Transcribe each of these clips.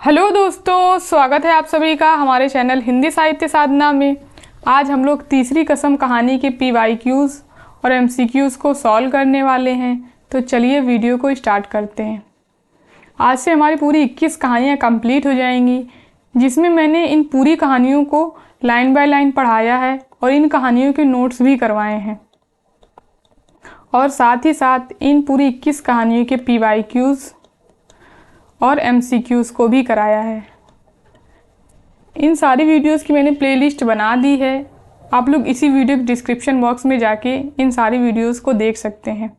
Hello दोस्तों, स्वागत है आप सभी का हमारे चैनल हिंदी साहित्य साधना में। आज हम लोग तीसरी कसम कहानी के PYQs और MCQs को सॉल्व करने वाले हैं। तो चलिए वीडियो को स्टार्ट करते हैं। आज से हमारी पूरी 21 कहानियाँ कंप्लीट हो जाएंगी, जिसमें मैंने इन पूरी कहानियों को लाइन बाय लाइन पढ़ाया है और इन कहानियों के नोट्स भी करवाए हैं, और साथ ही साथ इन पूरी 21 कहानियों के PYQs और MCQs को भी कराया है। इन सारी वीडियोस की मैंने प्लेलिस्ट बना दी है, आप लोग इसी वीडियो के डिस्क्रिप्शन बॉक्स में जाके इन सारी वीडियोस को देख सकते हैं।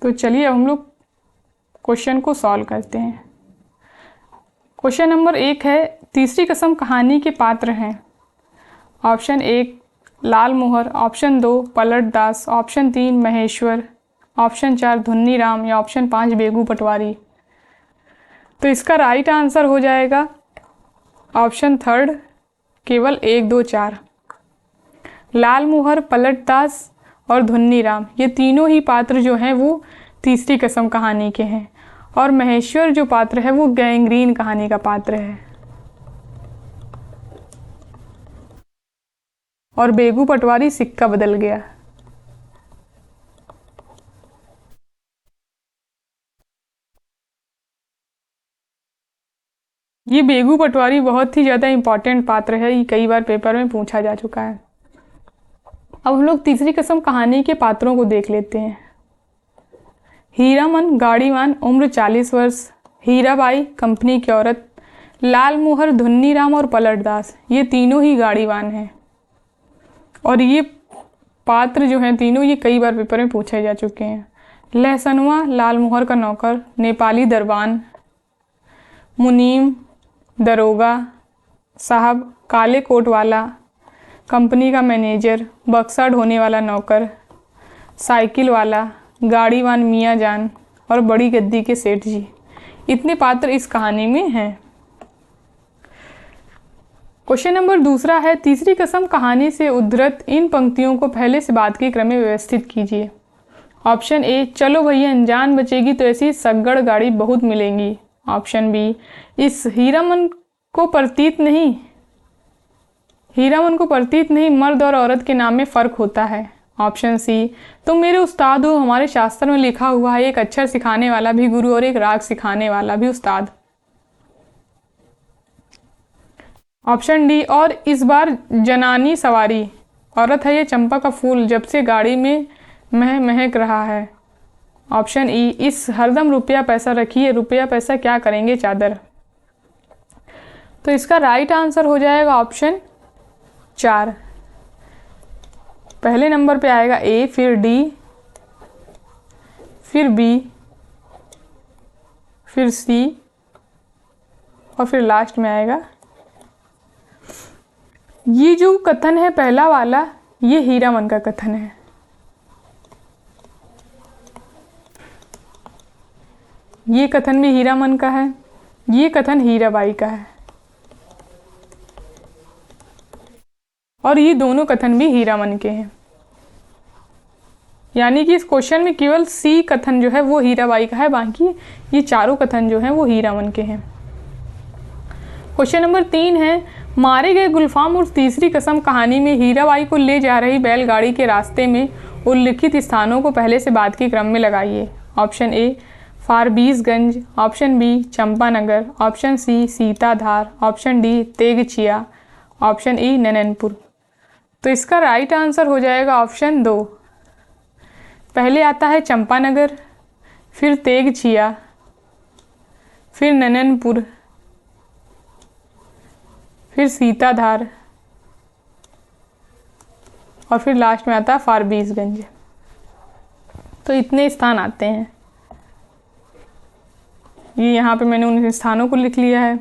तो चलिए अब हम लोग क्वेश्चन को सॉल्व करते हैं। क्वेश्चन नंबर 1 है, तीसरी कसम कहानी के पात्र हैं। ऑप्शन 1 लाल मोहर, ऑप्शन 2 पलट दास, ऑप्शन 3 महेश्वर, ऑप्शन 4 धुन्नी राम या ऑप्शन 5 बेगू पटवारी। तो इसका राइट आंसर हो जाएगा ऑप्शन 3 केवल 1, 2, 4। लाल मोहर, पलट दास और धुन्नी राम ये तीनों ही पात्र जो हैं वो तीसरी कसम कहानी के हैं, और महेश्वर जो पात्र है वो गैंग्रीन कहानी का पात्र है, और बेगू पटवारी सिक्का बदल गया। ये बेगू पटवारी बहुत ही ज़्यादा इम्पॉर्टेंट पात्र है, ये कई बार पेपर में पूछा जा चुका है। अब हम लोग तीसरी कसम कहानी के पात्रों को देख लेते हैं। हीरामन गाड़ीवान, उम्र 40 वर्ष, हीराबाई कंपनी की औरत, लाल मोहर, धुन्नी राम और पलट दास ये तीनों ही गाड़ीवान हैं, और ये पात्र जो हैं तीनों ये कई बार पेपर में पूछे जा चुके हैं। लहसनवा लाल मोहर का नौकर, नेपाली दरबान, मुनीम दरोगा साहब, काले कोट वाला कंपनी का मैनेजर, बक्सा ढोने वाला नौकर, साइकिल वाला, गाड़ीवान मियाँ जान और बड़ी गद्दी के सेठ जी, इतने पात्र इस कहानी में हैं। क्वेश्चन नंबर 2 है, तीसरी कसम कहानी से उद्धृत इन पंक्तियों को पहले से बाद के क्रम में व्यवस्थित कीजिए। ऑप्शन ए चलो भैया जान बचेगी तो ऐसी सगड़ गाड़ी बहुत मिलेंगी। ऑप्शन बी इस हीरामन को प्रतीत नहीं मर्द और औरत के नाम में फ़र्क होता है। ऑप्शन सी तुम मेरे उस्ताद हो, हमारे शास्त्र में लिखा हुआ है एक अक्षर सिखाने वाला भी गुरु और एक राग सिखाने वाला भी उस्ताद। ऑप्शन डी और इस बार जनानी सवारी, औरत है ये चंपा का फूल जब से गाड़ी में महक रहा है। ऑप्शन ई इस हरदम रुपया पैसा रखिए, रुपया पैसा क्या करेंगे चादर। तो इसका राइट आंसर हो जाएगा ऑप्शन 4। पहले नंबर पे आएगा ए, फिर डी, फिर बी, फिर सी और फिर लास्ट में आएगा। ये जो कथन है पहला वाला ये हीरामन का कथन है, ये कथन भी हीरामन का है, ये कथन हीराबाई का है, और ये दोनों कथन भी हीरामन के हैं। यानी कि इस क्वेश्चन में केवल सी कथन जो है वो हीराबाई का है, बाकी ये चारों कथन जो हैं वो हीरामन के हैं। क्वेश्चन नंबर 3 है, मारे गए गुलफाम उर्फ तीसरी कसम कहानी में हीराबाई को ले जा रही बैलगाड़ी के रास्ते में उल्लिखित स्थानों को पहले से बाद के क्रम में लगाइए। Option A Forbesganj, option B Champanagar, option C Sitadhar, option D Tegchiya, option E Nananpur. तो इसका राइट आंसर हो जाएगा ऑप्शन 2। पहले आता है चंपानगर, फिर तेगचिया, फिर नननपुर, फिर सीताधार और फिर लास्ट में आता है फारबीसगंज। तो इतने स्थान आते हैं, ये यहाँ पे मैंने उन स्थानों को लिख लिया है।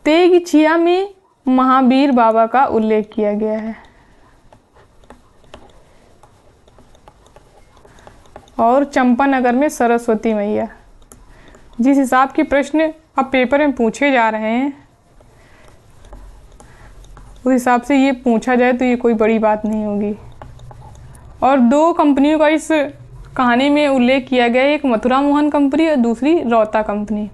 तेगचिया में महावीर बाबा का उल्लेख किया गया है, और चंपानगर में सरस्वती मैया। जिस हिसाब के प्रश्न अब पेपर में पूछे जा रहे हैं उस हिसाब से ये पूछा जाए तो ये कोई बड़ी बात नहीं होगी। और 2 कंपनियों का इस कहानी में उल्लेख किया गया है, एक मथुरा मोहन कंपनी और दूसरी रौता कंपनी।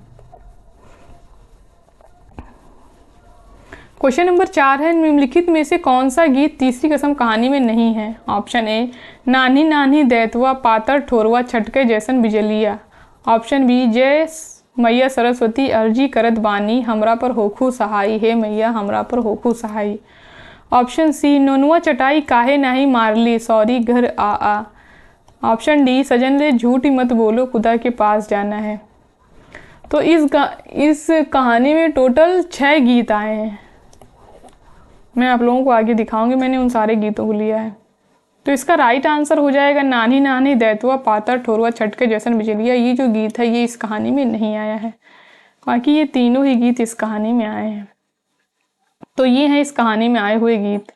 क्वेश्चन नंबर 4 है, निम्नलिखित में से कौन सा गीत तीसरी कसम कहानी में नहीं है? ऑप्शन ए, नानी नानी दैतवा पातर ठोरवा छटके जैसन बिजलिया। ऑप्शन बी, जय मैया सरस्वती अर्जी करत बानी हमरा पर होखू सहाई, हे मैया हमरा पर होखू सहाई। ऑप्शन सी, नोनुआ चटाई काहे नाही मारली सॉरी घर आ। ऑप्शन डी, सजन ले झूठ मत बोलो खुदा के पास जाना है। तो इस कहानी में टोटल 6 गीत आए हैं। मैं आप लोगों को आगे दिखाऊंगी, मैंने उन सारे गीतों को लिया है। तो इसका राइट आंसर हो जाएगा नानी नानी दैतवा पातर ठोरवा छटके जैसन बिजलिया। ये जो गीत है ये इस कहानी में नहीं आया है, बाकी ये तीनों ही गीत इस कहानी में आए हैं। तो ये हैं इस कहानी में आए हुए गीत।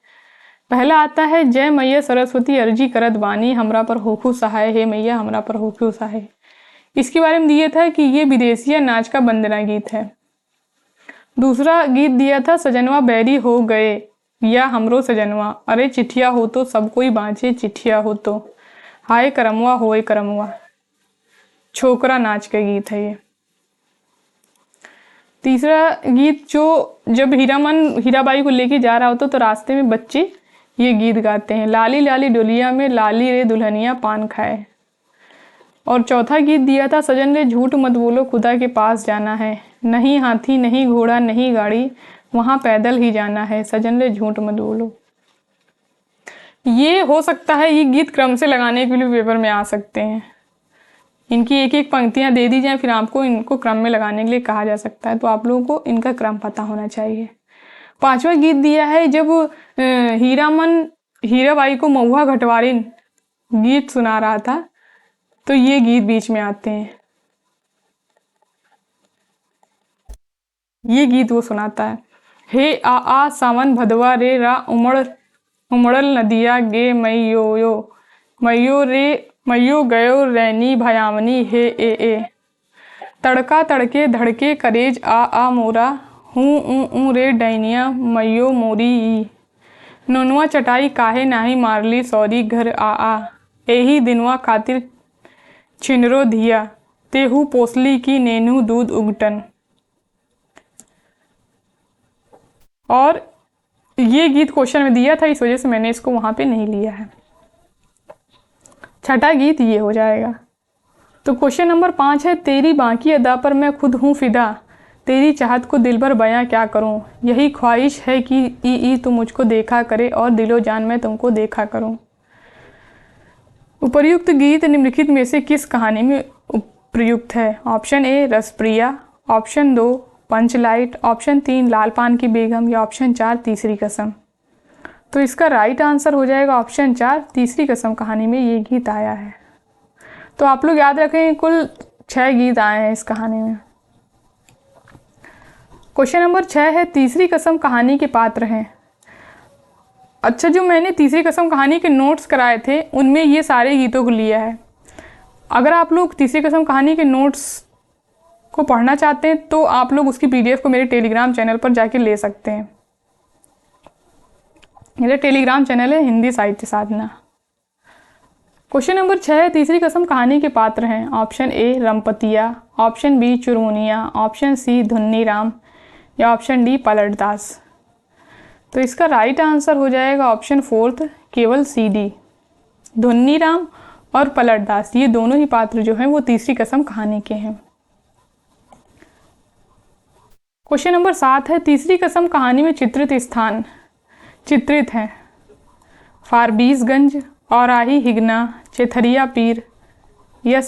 पहला आता है, जय मैया सरस्वती अर्जी करत बानी हमरा पर होखू सहाय, हे मैया हमरा पर होखू सहाय। इसके बारे में दिया था कि ये विदेशिया नाच का वंदना गीत है। दूसरा गीत दिया था, सजनवा बैरी हो गए या हमरो सजनवा, अरे चिट्ठिया हो तो सब कोई बाँचे चिट्ठिया हो तो, हाय करमवा होए करमवा। छोकरा नाच का गीत है ये। तीसरा गीत, जो जब हीराबाई को लेके जा रहा होता तो रास्ते में बच्चे ये गीत गाते हैं, लाली लाली डोलिया में लाली रे दुल्हनिया पान खाए। और चौथा गीत दिया था, सजन ले झूठ मत बोलो खुदा के पास जाना है, नहीं हाथी नहीं घोड़ा नहीं गाड़ी वहाँ पैदल ही जाना है, सजन ले झूठ मत बोलो। ये हो सकता है ये गीत क्रम से लगाने के लिए पेपर में आ सकते हैं। इनकी एक एक पंक्तियाँ दे दी जाए, फिर आपको इनको क्रम में लगाने के लिए कहा जा सकता है। तो आप लोगों को इनका क्रम पता होना चाहिए। पांचवा गीत दिया है, जब हीराबाई को महुआ घटवारिन गीत सुना रहा था तो ये गीत बीच में आते हैं। ये गीत वो सुनाता है, हे आ सावन भदवा रे रा उमड़ल नदिया गे मैयो गयो रैनी भयावनी हे ए। तड़का तड़के धड़के करेज आ मोरा हूँ रे डैनिया मैयो मोरी। नोनुआ चटाई काहे नाही मारली सॉरी घर आ। एही दिनवा खातिर छिनरो धिया तेहू पोसली की नेनू दूध उगटन। और ये गीत क्वेश्चन में दिया था, इस वजह से मैंने इसको वहां पे नहीं लिया है। छठा गीत ये हो जाएगा। तो क्वेश्चन नंबर 5 है, तेरी बाकी अदा पर मैं खुद हूँ फिदा, तेरी चाहत को दिल भर बयां क्या करूं, यही ख्वाहिश है कि ई तुम मुझको देखा करे और दिलो जान मैं तुमको देखा करूं। उपर्युक्त गीत निम्नलिखित में से किस कहानी में प्रयुक्त है? ऑप्शन ए, रसप्रिया। ऑप्शन 2, पंचलाइट। ऑप्शन 3, लाल पान की बेगम। या ऑप्शन 4, तीसरी कसम। तो इसका राइट आंसर हो जाएगा ऑप्शन 4, तीसरी कसम कहानी में ये गीत आया है। तो आप लोग याद रखें, कुल 6 गीत आए हैं इस कहानी में। क्वेश्चन नंबर 6 है, तीसरी कसम कहानी के पात्र हैं। अच्छा, जो मैंने तीसरी कसम कहानी के नोट्स कराए थे उनमें ये सारे गीतों को लिया है। अगर आप लोग तीसरी कसम कहानी के नोट्स को पढ़ना चाहते हैं तो आप लोग उसकी PDF को मेरे टेलीग्राम चैनल पर जाके ले सकते हैं। मेरा टेलीग्राम चैनल है हिंदी साहित्य साधना। क्वेश्चन नंबर 6 है, तीसरी कसम कहानी के पात्र हैं। Option A, Rampatiya. Option B, Churmuniya. Option C, Dhunni Ram. या ऑप्शन डी, पलटदास। तो इसका राइट आंसर हो जाएगा ऑप्शन 4, केवल सी डी। धुन्नी राम और पलटदास ये दोनों ही पात्र जो हैं वो तीसरी कसम कहानी के हैं। क्वेश्चन नंबर 7 है, तीसरी कसम कहानी में चित्रित स्थान चित्रित हैं। फारबीसगंज, औराही हिगना, चेथरिया पीर या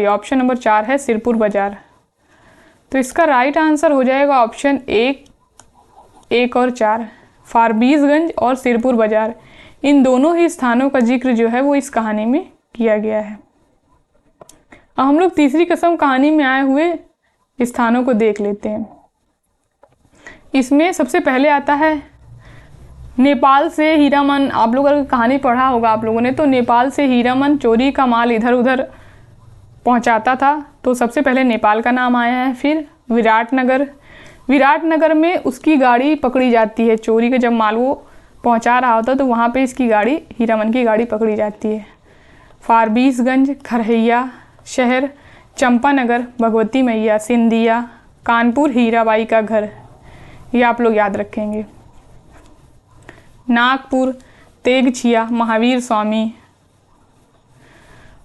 ऑप्शन नंबर 4 है, सिरपुर बाजार। तो इसका राइट आंसर हो जाएगा ऑप्शन 1 और 4, फारबीसगंज और सिरपुर बाजार। इन दोनों ही स्थानों का जिक्र जो है वो इस कहानी में किया गया है। अब हम लोग तीसरी कसम कहानी में आए हुए स्थानों को देख लेते हैं। इसमें सबसे पहले आता है नेपाल से हीरामन। आप लोग अगर कहानी पढ़ा होगा आप लोगों ने, तो नेपाल से हीरामन चोरी का माल इधर उधर पहुंचाता था, तो सबसे पहले नेपाल का नाम आया है। फिर विराटनगर में उसकी गाड़ी पकड़ी जाती है। चोरी का जब माल वो पहुंचा रहा होता तो वहाँ पे इसकी गाड़ी, हीरामन की गाड़ी पकड़ी जाती है। फारबिसगंज, खरहिया शहर, चंपानगर, भगवती मैया, सिंधिया, कानपुर, हीराबाई का घर, ये आप लोग याद रखेंगे। नागपुर, तेगछिया, महावीर स्वामी।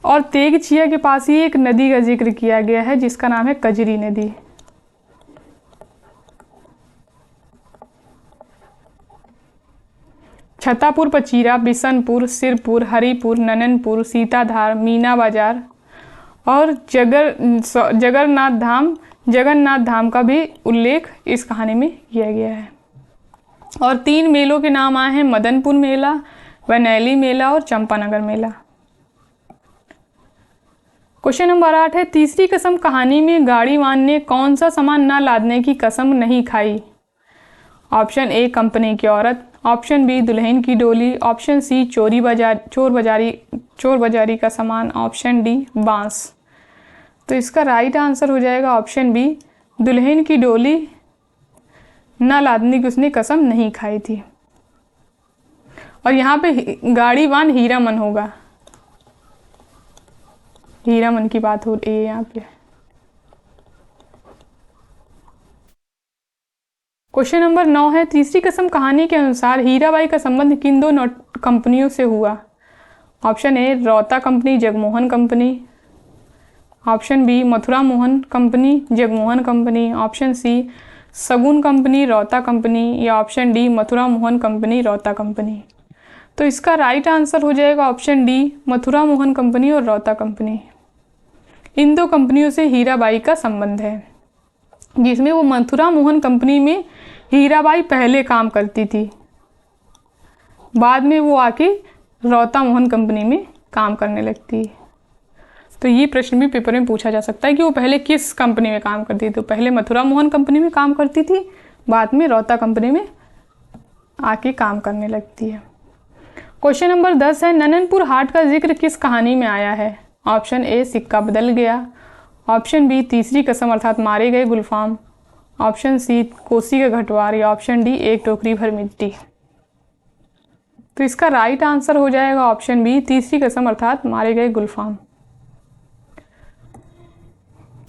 और तेगछिया के पास ही एक नदी का जिक्र किया गया है जिसका नाम है कजरी नदी। छतरपुर, पचीरा, बिशनपुर, सिरपुर, हरिपुर, नननपुर, सीताधार, मीना बाजार और जगन्नाथ धाम का भी उल्लेख इस कहानी में किया गया है। और 3 मेलों के नाम आए हैं, मदनपुर मेला, वैनैली मेला और चंपानगर मेला। क्वेश्चन नंबर 8 है, तीसरी कसम कहानी में गाड़ीवान ने कौन सा सामान न लादने की कसम नहीं खाई? ऑप्शन ए कंपनी की औरत, ऑप्शन बी दुल्हन की डोली, ऑप्शन सी चोर बाजारी का सामान, ऑप्शन डी बांस। तो इसका राइट आंसर हो जाएगा ऑप्शन बी, दुल्हन की डोली न लादने की उसने कसम नहीं खाई थी। और यहाँ पे गाड़ीवान हीरामन होगा, हीरामन की बात हो रही है यहाँ पे। क्वेश्चन नंबर 9 है, तीसरी कसम कहानी के अनुसार हीराबाई का संबंध किन 2 कंपनियों से हुआ? Option A Rauta company, Jagmohan company, option B Mathura Mohan company, Jagmohan company, option C Sagun company, Rauta company, या option D Mathura Mohan company, Rauta company. तो इसका राइट आंसर हो जाएगा option D, Mathura Mohan company और रौता कंपनी। इन 2 कंपनियों से हीराबाई का संबंध है, जिसमें वो मथुरा मोहन कंपनी में हीराबाई पहले काम करती थी, बाद में वो आके रौता मोहन कंपनी में काम करने लगती। तो ये प्रश्न भी पेपर में पूछा जा सकता है कि वो पहले किस कंपनी में काम करती थी। तो पहले मथुरा मोहन कंपनी में काम करती थी, बाद में रौता कंपनी में आके काम करने लगती है। क्वेश्चन नंबर 10 है, नननपुर हाट का जिक्र किस कहानी में आया है? ऑप्शन ए सिक्का बदल गया, ऑप्शन बी तीसरी कसम अर्थात मारे गए गुलफाम, ऑप्शन सी कोसी का घटवार, या ऑप्शन डी एक टोकरी भर मिट्टी। तो इसका राइट आंसर हो जाएगा ऑप्शन बी, तीसरी कसम अर्थात मारे गए गुलफाम।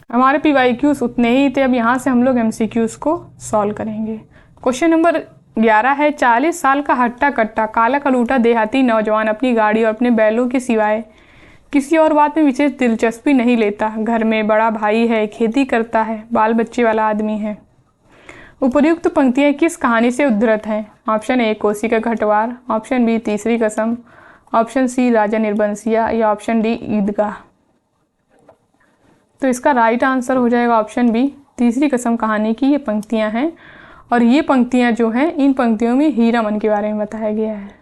हमारे PYQs उतने ही थे, अब यहाँ से हम लोग MCQs को सॉल्व करेंगे। क्वेश्चन नंबर 11 है, 40 साल का हट्टा कट्टा काला कलूटा देहाती नौजवान अपनी गाड़ी और अपने बैलों के सिवाय किसी और बात में विशेष दिलचस्पी नहीं लेता। घर में बड़ा भाई है, खेती करता है, बाल बच्चे वाला आदमी है। उपर्युक्त पंक्तियाँ किस कहानी से उद्धृत हैं? ऑप्शन ए कोसी का घटवार, ऑप्शन बी तीसरी कसम, ऑप्शन सी राजा निर्बंसिया, या ऑप्शन डी ईदगाह। तो इसका राइट आंसर हो जाएगा ऑप्शन बी, तीसरी कसम कहानी की ये पंक्तियां हैं। और ये पंक्तियां जो हैं, इन पंक्तियों में हीरामन के बारे में बताया गया है।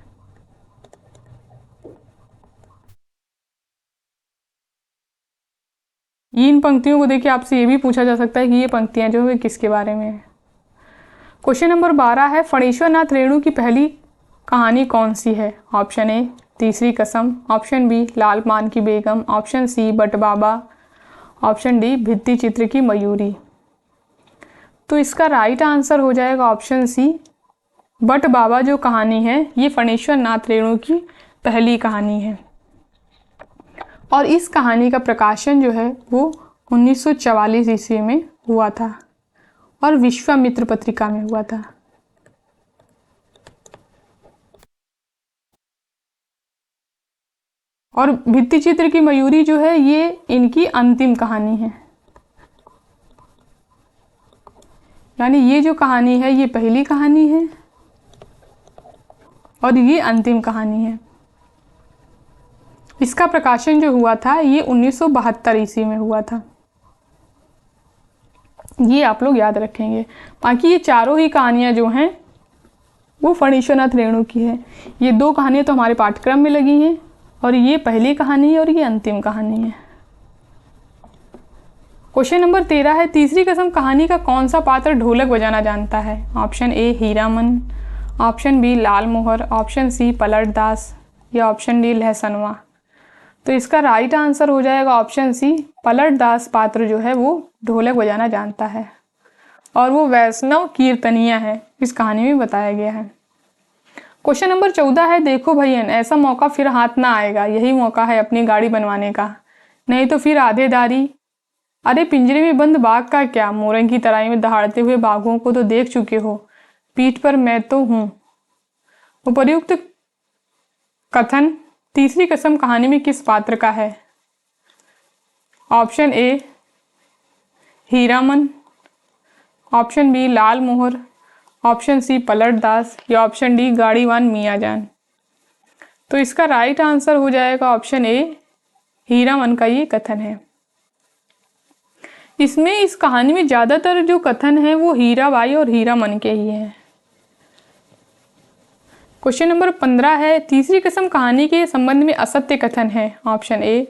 इन पंक्तियों को देखिए आपसे ये भी पूछा जा सकता है कि ये पंक्तियां जो है किसके बारे में है। क्वेश्चन नंबर 12 है, फणीश्वर नाथ रेणु की पहली कहानी कौन सी है? ऑप्शन ए तीसरी कसम, ऑप्शन बी लाल पान की Begum, option C Bat Baba, option D भित्ति चित्र की मयूरी। तो इसका राइट आंसर हो जाएगा ऑप्शन सी, बट बाबा जो कहानी है ये फणीश्वर नाथ रेणु की पहली कहानी है। और इस कहानी का प्रकाशन जो है वो 1944 ईस्वी में हुआ था और विश्वामित्र पत्रिका में हुआ था। और भित्ति चित्र की मयूरी जो है ये इनकी अंतिम कहानी है, यानी ये जो कहानी है ये पहली कहानी है और ये अंतिम कहानी है। इसका प्रकाशन जो हुआ था ये 1972 ईस्वी में हुआ था, ये आप लोग याद रखेंगे। बाकी ये चारों ही कहानियाँ जो हैं वो फणीश्वर नाथ रेणु की है। ये 2 कहानियाँ तो हमारे पाठ्यक्रम में लगी हैं और ये पहली कहानी है और ये अंतिम कहानी है। क्वेश्चन नंबर 13 है, तीसरी कसम कहानी का कौन सा पात्र ढोलक बजाना जानता है? Option A Hiraman, option B Lal Mohar, option सी पलट दास, या ऑप्शन डी लहसनवा। तो इसका राइट आंसर हो जाएगा ऑप्शन सी, पलट दास पात्र जो है वो ढोलक बजाना जानता है और वो वैष्णव कीर्तनिया है, इस कहानी में बताया गया है। क्वेश्चन नंबर 14 है, देखो भैयन ऐसा मौका फिर हाथ ना आएगा, यही मौका है अपनी गाड़ी बनवाने का, नहीं तो फिर आधेदारी। अरे पिंजरे में बंद बाघ का क्या, मोरंग की तराई में दहाड़ते हुए बाघों को तो देख चुके हो, पीठ पर मैं तो हूं। उपर्युक्त कथन तीसरी कसम कहानी में किस पात्र का है? Option A Hiraman, option B Lal Mohar, option सी पलट दास या ऑप्शन डी गाड़ीवान मियाँजान। तो इसका राइट आंसर हो जाएगा ऑप्शन ए हीरामन का ये कथन है। इसमें इस कहानी में ज्यादातर जो कथन है वो हीराबाई और हीरामन के ही हैं। क्वेश्चन नंबर 15 है, तीसरी कसम कहानी के संबंध में असत्य कथन है। ऑप्शन ए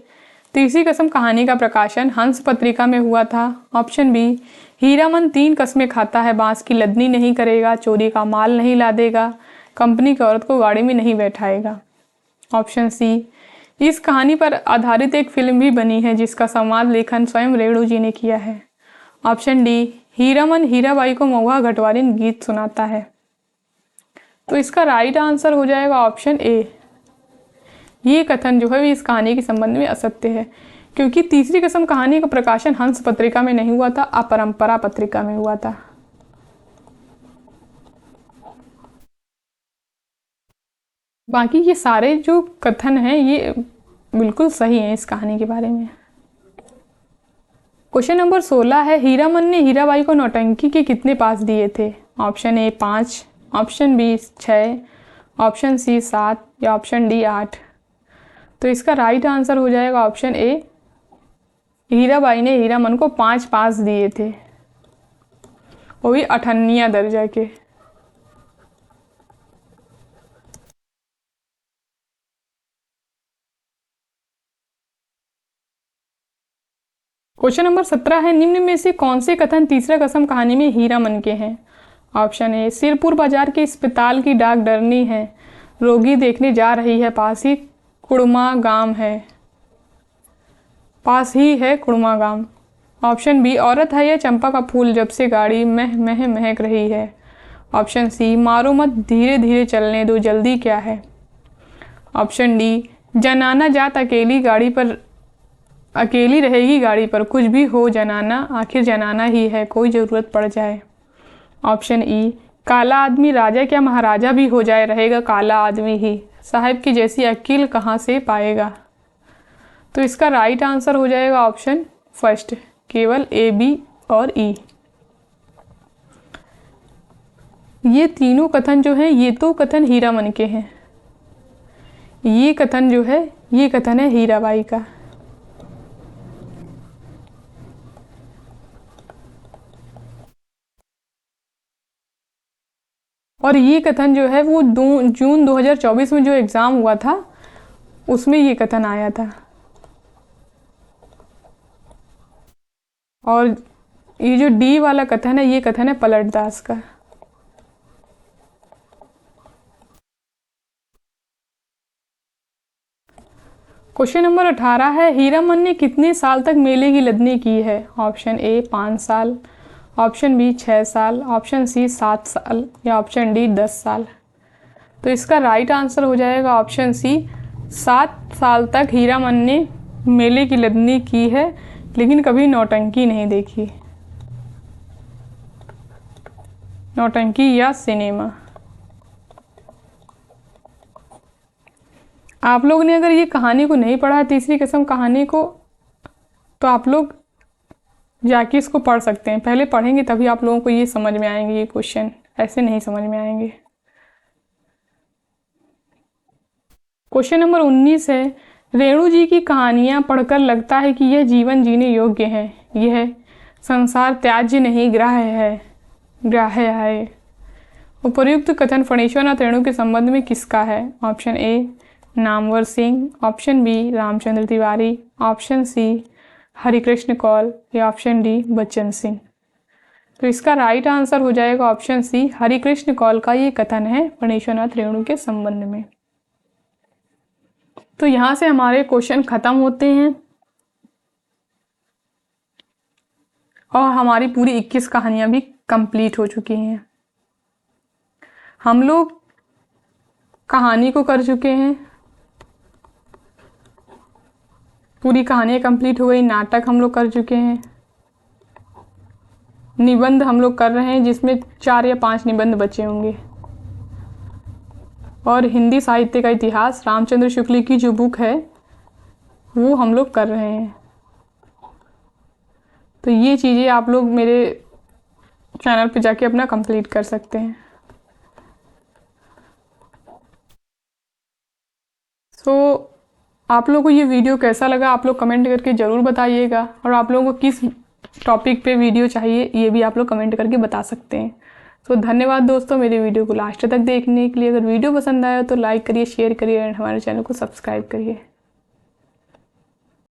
तीसरी कसम कहानी का प्रकाशन हंस पत्रिका में हुआ था। ऑप्शन बी हीरामन 3 कस्में खाता है, बांस की लदनी नहीं करेगा, चोरी का माल नहीं लादेगा, कंपनी की औरत को गाड़ी में नहीं बैठाएगा। ऑप्शन सी इस कहानी पर आधारित एक फिल्म भी बनी है जिसका संवाद लेखन स्वयं रेणु जी ने किया है। ऑप्शन डी हीरामन हीराबाई को महुआ घटवालिन गीत सुनाता है। तो इसका राइट आंसर हो जाएगा ऑप्शन ए। ये कथन जो है इस कहानी के संबंध में असत्य है, क्योंकि तीसरी कसम कहानी का प्रकाशन हंस पत्रिका में नहीं हुआ था, अपरंपरा पत्रिका में हुआ था। बाकी ये सारे जो कथन हैं ये बिल्कुल सही हैं इस कहानी के बारे में। क्वेश्चन नंबर 16 है, हीरामन ने हीराबाई को नौटंकी के कितने पास दिए थे? Option A 5, option B 6, option C 7 या ऑप्शन डी 8। तो इसका राइट आंसर हो जाएगा ऑप्शन ए, हीराबाई ने हीरामन को 5 पास दिए थे, वो भी 98 दर्जा के। क्वेश्चन नंबर 17 है, निम्न में से कौन से कथन तीसरा कसम कहानी में हीरामन के हैं? ऑप्शन ए सिरपुर बाजार के अस्पताल की डाक डरनी है, रोगी देखने जा रही है, पास ही कुड़मा गांव है, पास ही है कुड़मा गांव। ऑप्शन बी औरत है यह चंपा का फूल, जब से गाड़ी महक रही है। ऑप्शन सी मारो मत धीरे धीरे चलने दो, जल्दी क्या है। ऑप्शन डी जनाना जात अकेली रहेगी गाड़ी पर, कुछ भी हो जनाना आखिर जनाना ही है, कोई ज़रूरत पड़ जाए। ऑप्शन ई काला आदमी राजा क्या महाराजा भी हो जाए, रहेगा काला आदमी ही, साहब की जैसी अकील कहाँ से पाएगा। तो इसका राइट आंसर हो जाएगा ऑप्शन फर्स्ट, केवल ए बी और ई। ये तीनों कथन जो हैं ये तो कथन हीरामन के हैं, ये कथन जो है ये कथन है हीराबाई का। और ये कथन जो है वो जून 2024 में जो एग्ज़ाम हुआ था उसमें ये कथन आया था। और ये जो डी वाला कथन है ये कथन है पलट दास का। क्वेश्चन नंबर 18 है, हीरामन ने कितने साल तक मेले की लदनी की है? ऑप्शन ए 5 साल, ऑप्शन बी 6 साल, ऑप्शन सी 7 साल या ऑप्शन डी 10 साल। तो इसका राइट आंसर हो जाएगा ऑप्शन सी, 7 साल तक हीरामन ने मेले की लदनी की है, लेकिन कभी नौटंकी नहीं देखी, नौटंकी या सिनेमा। आप लोग ने अगर ये कहानी को नहीं पढ़ा तीसरी कसम कहानी को, तो आप लोग जाके इसको पढ़ सकते हैं। पहले पढ़ेंगे तभी आप लोगों को ये समझ में आएंगे, ये क्वेश्चन ऐसे नहीं समझ में आएंगे। क्वेश्चन नंबर 19 है, रेणु जी की कहानियाँ पढ़कर लगता है कि यह जीवन जीने योग्य है, यह संसार त्याज्य नहीं ग्राह्य है। उपर्युक्त कथन फणीश्वरनाथ रेणु के संबंध में किसका है? Option A Namvar Singh, option B Ramchandra Tiwari, option C Harikrishna Kaul या ऑप्शन डी बच्चन सिंह। तो इसका राइट आंसर हो जाएगा ऑप्शन सी, हरिकृष्ण कौल का ये कथन है फणीश्वरनाथ रेणु के संबंध में। तो यहाँ से हमारे क्वेश्चन खत्म होते हैं और हमारी पूरी 21 कहानियाँ भी कंप्लीट हो चुकी हैं। हम लोग कहानी को कर चुके हैं, पूरी कहानियाँ कंप्लीट हो गई। नाटक हम लोग कर चुके हैं। निबंध हम लोग कर रहे हैं, जिसमें 4 या 5 निबंध बचे होंगे। और हिंदी साहित्य का इतिहास रामचंद्र शुक्ल की जो बुक है वो हम लोग कर रहे हैं। तो ये चीज़ें आप लोग मेरे चैनल पे जाके अपना कंप्लीट कर सकते हैं। आप लोगों को ये वीडियो कैसा लगा आप लोग कमेंट करके ज़रूर बताइएगा, और आप लोगों को किस टॉपिक पे वीडियो चाहिए ये भी आप लोग कमेंट करके बता सकते हैं। तो धन्यवाद दोस्तों मेरे वीडियो को लास्ट तक देखने के लिए। अगर वीडियो पसंद आया तो लाइक करिए, शेयर करिए एंड हमारे चैनल को सब्सक्राइब करिए।